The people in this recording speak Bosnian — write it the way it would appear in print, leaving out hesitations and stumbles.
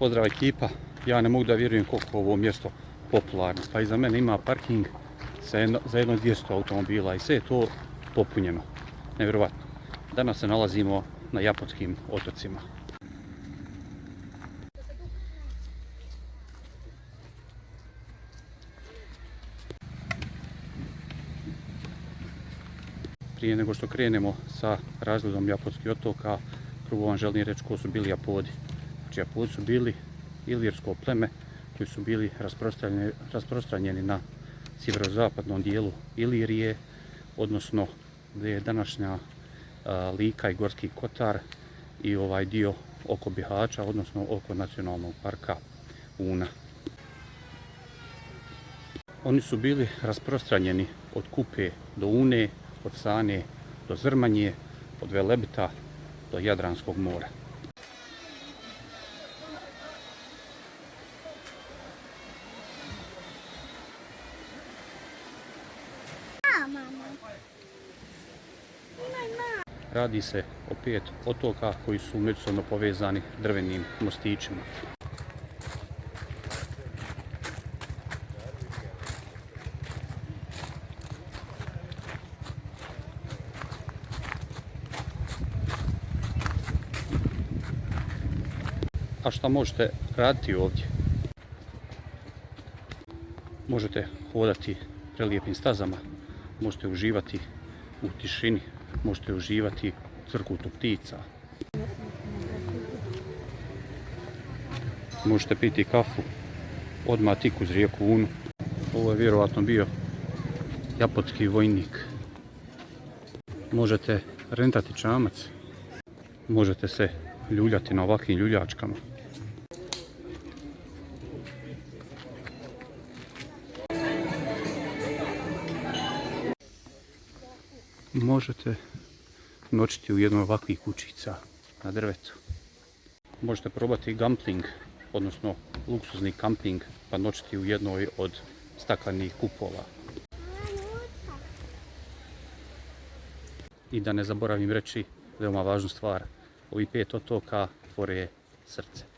Pozdrav ekipa, ja ne mogu da vjerujem koliko ovo mjesto popularno. Pa iza mene ima parking za jedno 200 automobila i sve je to popunjeno. Nevjerovatno. Danas se nalazimo na Japotskim otocima. Prije nego što krenemo sa razgledom Japotskih otoka, prvo vam želim reći ko su bili Japodi. Znači, Japodi su bili ilirsko pleme koji su bili rasprostranjeni na sjeverozapadnom dijelu Ilirije, odnosno gdje je današnja Lika i Gorski Kotar i ovaj dio oko Bihaća, odnosno oko nacionalnog parka Una. Oni su bili rasprostranjeni od Kupe do Une, od Sane do Zrmanje, od Velebita do Jadranskog mora. Radi se o 5 otoka koji su međusobno povezani drvenim mostićima. A šta možete raditi ovdje? Možete hodati prelijepim stazama, možete uživati u tišini, možete uživati u crkutu ptica. Možete piti kafu odmah tik uz rijeku Unu. Ovo je vjerovatno bio japotski vojnik. Možete rentati čamac, možete se ljuljati na ovakvim ljuljačkama. Možete noćiti u jednoj ovakvih kućica na drvetu. Možete probati gampling, odnosno luksuzni kamping, pa noćiti u jednoj od staklenih kupola. I da ne zaboravim reći veoma važnu stvar, ovi 5 otoka tvore srce.